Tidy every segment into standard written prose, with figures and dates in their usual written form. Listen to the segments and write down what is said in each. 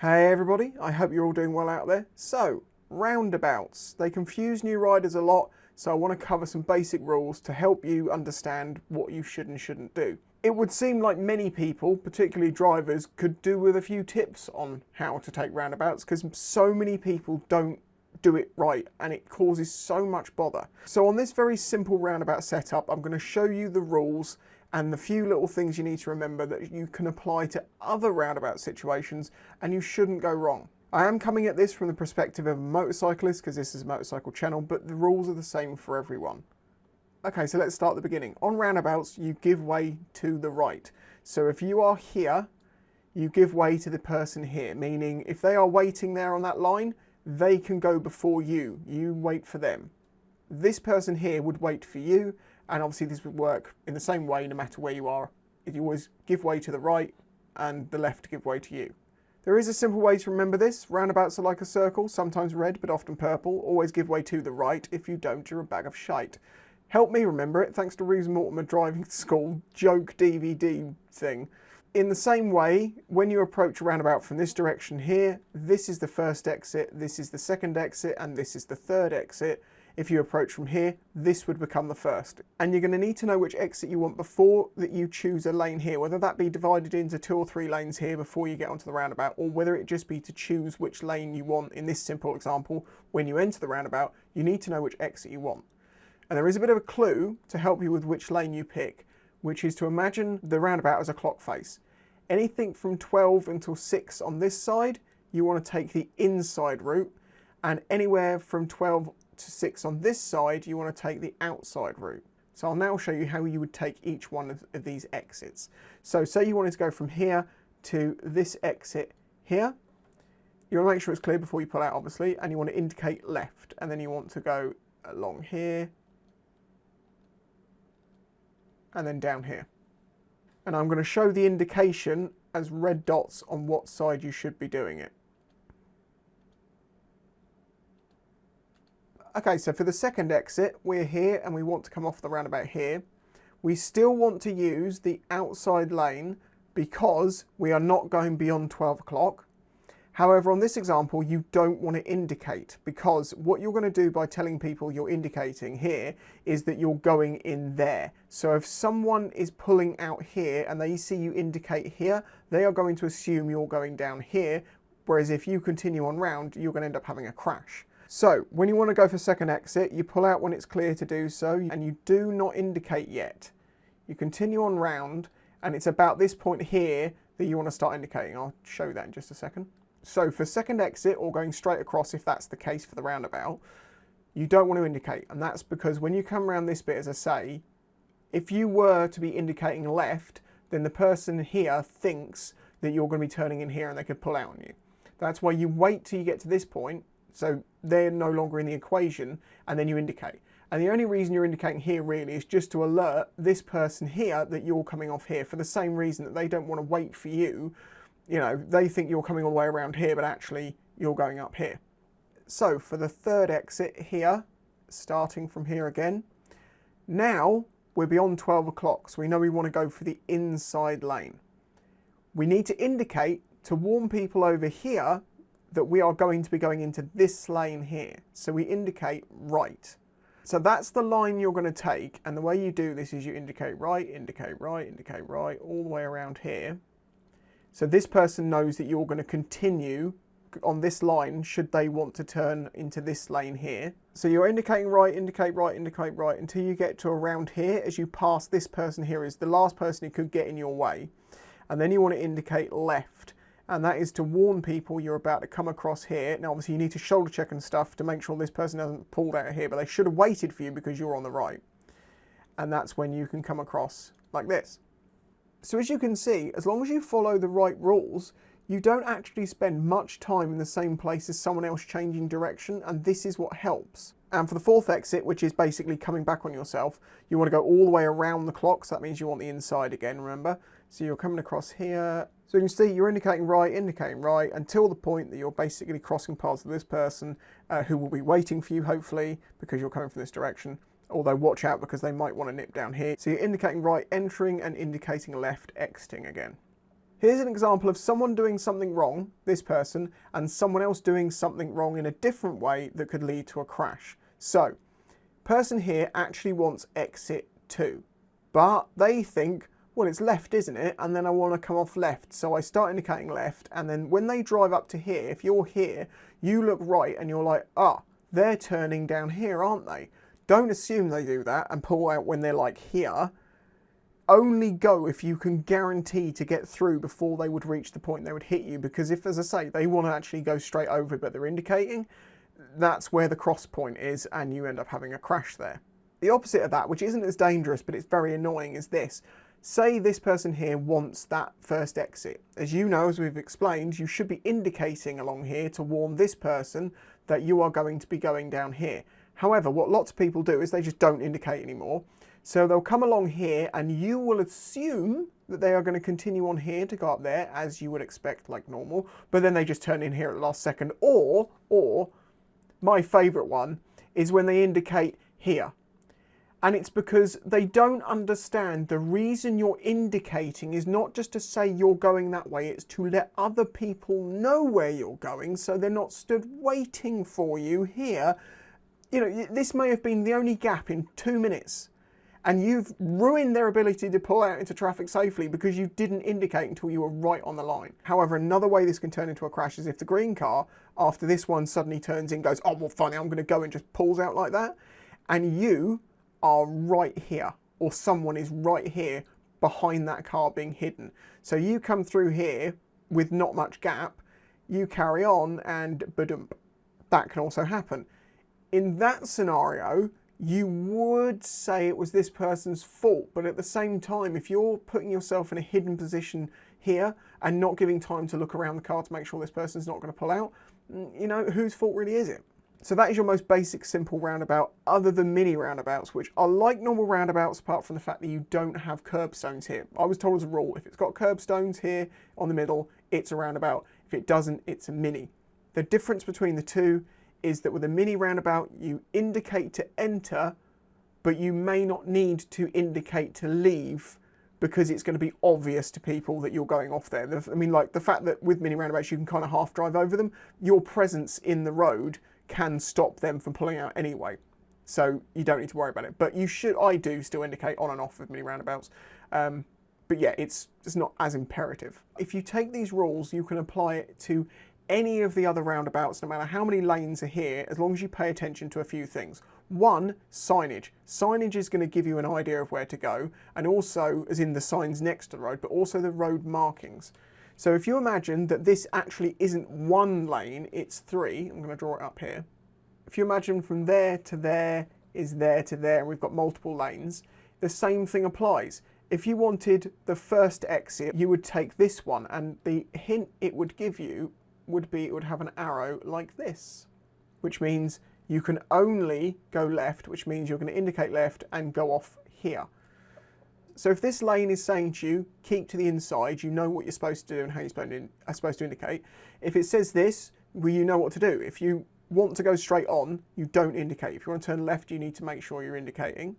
Hey everybody, I hope you're all doing well out there. So, roundabouts. They confuse new riders a lot, so I want to cover some basic rules to help you understand what you should and shouldn't do. It would seem like many people, particularly drivers, could do with a few tips on how to take roundabouts because so many people don't do it right and it causes so much bother. So on this very simple roundabout setup, I'm going to show you the rules and the few little things you need to remember that you can apply to other roundabout situations and you shouldn't go wrong. I am coming at this from the perspective of a motorcyclist because this is a motorcycle channel, but the rules are the same for everyone. Okay, so let's start at the beginning. On roundabouts, you give way to the right. So if you are here, you give way to the person here, meaning if they are waiting there on that line, they can go before you. You wait for them. This person here would wait for you, and obviously this would work in the same way no matter where you are. You always give way to the right and the left give way to you. There is a simple way to remember this. Roundabouts are like a circle, sometimes red but often purple. Always give way to the right. If you don't, you're a bag of shite. Help me remember it thanks to Reeves Mortimer Driving School joke DVD thing. In the same way, when you approach a roundabout from this direction here, this is the first exit, this is the second exit, and this is the third exit. If you approach from here, this would become the first. And you're going to need to know which exit you want before that you choose a lane here, whether that be divided into 2 or 3 lanes here before you get onto the roundabout, or whether it just be to choose which lane you want. In this simple example, when you enter the roundabout, you need to know which exit you want. And there is a bit of a clue to help you with which lane you pick, which is to imagine the roundabout as a clock face. Anything from 12 until 6 on this side, you want to take the inside route, and anywhere from 12 to 6 on this side, you want to take the outside route. So I'll now show you how you would take each one of these exits. So say you wanted to go from here to this exit here. You want to make sure it's clear before you pull out, obviously, and you want to indicate left, and then you want to go along here, and then down here. And I'm going to show the indication as red dots on what side you should be doing it. Okay, so for the second exit, we're here and we want to come off the roundabout here. We still want to use the outside lane because we are not going beyond 12 o'clock. However, on this example, you don't want to indicate because what you're going to do by telling people you're indicating here is that you're going in there. So if someone is pulling out here and they see you indicate here, they are going to assume you're going down here. Whereas if you continue on round, you're going to end up having a crash. So when you want to go for second exit, you pull out when it's clear to do so and you do not indicate yet. You continue on round and it's about this point here that you want to start indicating. I'll show you that in just a second. So for second exit or going straight across, if that's the case for the roundabout, you don't want to indicate. And that's because when you come around this bit, as I say, if you were to be indicating left, then the person here thinks that you're going to be turning in here and they could pull out on you. That's why you wait till you get to this point, so they're no longer in the equation, and then you indicate. And the only reason you're indicating here really is just to alert this person here that you're coming off here for the same reason that they don't want to wait for you. You know, they think you're coming all the way around here, but actually you're going up here. So for the third exit here, starting from here again, now we're beyond 12 o'clock, so we know we want to go for the inside lane. We need to indicate to warn people over here that we are going to be going into this lane here. So we indicate right. So that's the line you're going to take, and the way you do this is you indicate right, indicate right, indicate right, all the way around here. So this person knows that you're going to continue on this line should they want to turn into this lane here. So you're indicating right, indicate right, indicate right until you get to around here. As you pass this person here is the last person who could get in your way. And then you want to indicate left. And that is to warn people you're about to come across here. Now obviously you need to shoulder check and stuff to make sure this person hasn't pulled out of here, but they should have waited for you because you're on the right. And that's when you can come across like this. So as you can see, as long as you follow the right rules, you don't actually spend much time in the same place as someone else changing direction, and this is what helps. And for the fourth exit, which is basically coming back on yourself, you want to go all the way around the clock, so that means you want the inside again, remember? So you're coming across here. So you can see you're indicating right, until the point that you're basically crossing paths with this person who will be waiting for you, hopefully, because you're coming from this direction. Although watch out because they might want to nip down here. So you're indicating right entering and indicating left exiting again. Here's an example of someone doing something wrong, this person, and someone else doing something wrong in a different way that could lead to a crash. So, person here actually wants exit 2, but they think, well, it's left, isn't it? And then I want to come off left. So I start indicating left, and then when they drive up to here, if you're here, you look right and you're like, ah, they're turning down here, aren't they? Don't assume they do that and pull out when they're like here. Only go if you can guarantee to get through before they would reach the point they would hit you, because if, as I say, they want to actually go straight over but they're indicating, that's where the cross point is and you end up having a crash there. The opposite of that, which isn't as dangerous but it's very annoying, is this. Say this person here wants that first exit. As you know, as we've explained, you should be indicating along here to warn this person that you are going to be going down here. However, what lots of people do is they just don't indicate anymore. So they'll come along here and you will assume that they are going to continue on here to go up there, as you would expect, like normal, but then they just turn in here at the last second. Or my favourite one is when they indicate here. And it's because they don't understand the reason you're indicating is not just to say you're going that way, it's to let other people know where you're going so they're not stood waiting for you here. You know, this may have been the only gap in 2 minutes. And you've ruined their ability to pull out into traffic safely because you didn't indicate until you were right on the line. However, another way this can turn into a crash is if the green car, after this one suddenly turns in, goes, oh, well, funny, I'm going to go, and just pulls out like that. And you are right here, or someone is right here behind that car being hidden. So you come through here with not much gap, you carry on, and badump. That can also happen. In that scenario, you would say it was this person's fault, but at the same time, if you're putting yourself in a hidden position here and not giving time to look around the car to make sure this person's not going to pull out, you know, whose fault really is it? So that is your most basic, simple roundabout, other than mini roundabouts, which are like normal roundabouts apart from the fact that you don't have curbstones here. I was told as a rule, if it's got curbstones here on the middle, it's a roundabout. If it doesn't, it's a mini. The difference between the two is that with a mini roundabout, you indicate to enter, but you may not need to indicate to leave because it's going to be obvious to people that you're going off there. I mean, like the fact that with mini roundabouts, you can kind of half drive over them, your presence in the road can stop them from pulling out anyway. So you don't need to worry about it. But you should, I do still indicate on and off with mini roundabouts. But yeah, it's not as imperative. If you take these rules, you can apply it to any of the other roundabouts, no matter how many lanes are here, as long as you pay attention to a few things. One, signage. Signage is going to give you an idea of where to go, and also, as in the signs next to the road, but also the road markings. So if you imagine that this actually isn't one lane, it's 3. I'm going to draw it up here. If you imagine from there to there is there to there, and we've got multiple lanes, the same thing applies. If you wanted the first exit, you would take this one, and the hint it would give you would be it would have an arrow like this, which means you can only go left, which means you're going to indicate left and go off here. So if this lane is saying to you, keep to the inside, you know what you're supposed to do and how you're supposed to indicate. If it says this, well, you know what to do. If you want to go straight on, you don't indicate. If you want to turn left, you need to make sure you're indicating.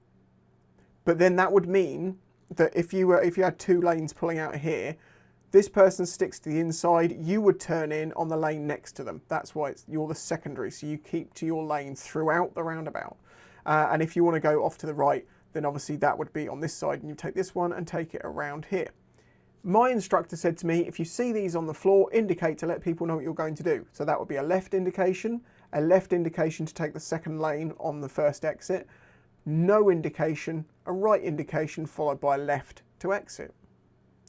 But then that would mean that if you had 2 lanes pulling out here, this person sticks to the inside, you would turn in on the lane next to them. That's why you're the secondary, so you keep to your lane throughout the roundabout. And if you want to go off to the right, then obviously that would be on this side, and you take this one and take it around here. My instructor said to me, if you see these on the floor, indicate to let people know what you're going to do. So that would be a left indication to take the second lane on the first exit, no indication, a right indication followed by a left to exit.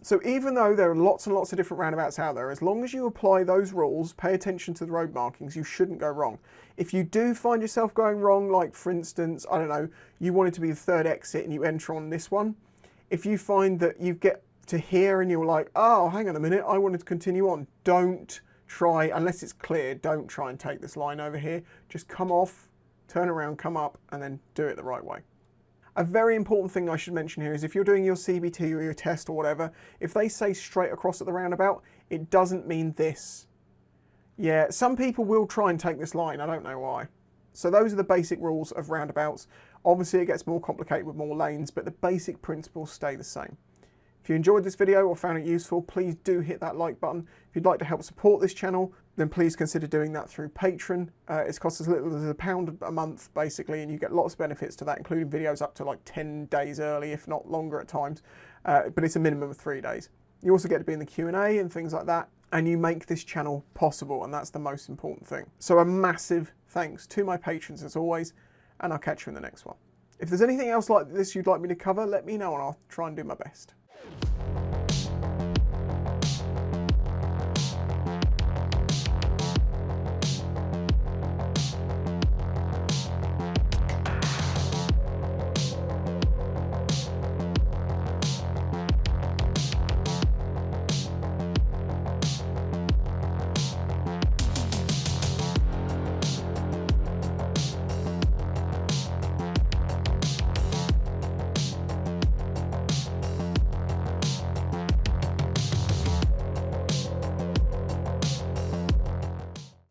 So even though there are lots and lots of different roundabouts out there, as long as you apply those rules, pay attention to the road markings, you shouldn't go wrong. If you do find yourself going wrong, like for instance, I don't know, you want it to be the third exit and you enter on this one, if you find that you get to here and you're like, oh, hang on a minute, I wanted to continue on, don't try, unless it's clear, don't try and take this line over here. Just come off, turn around, come up, and then do it the right way. A very important thing I should mention here is if you're doing your CBT or your test or whatever, if they say straight across at the roundabout, it doesn't mean this. Yeah, some people will try and take this line, I don't know why. So those are the basic rules of roundabouts. Obviously it gets more complicated with more lanes, but the basic principles stay the same. If If you enjoyed this video or found it useful, please do hit that like button. If you'd like to help support this channel, then please consider doing that through Patreon. It's cost as little as £1 a month, basically, and you get lots of benefits to that, including videos up to like 10 days early, if not longer at times, but it's a minimum of 3 days. You also get to be in the Q&A and things like that, and you make this channel possible, and that's the most important thing. So a massive thanks to my patrons as always, and I'll catch you in the next one. If there's anything else like this you'd like me to cover, let me know and I'll try and do my best.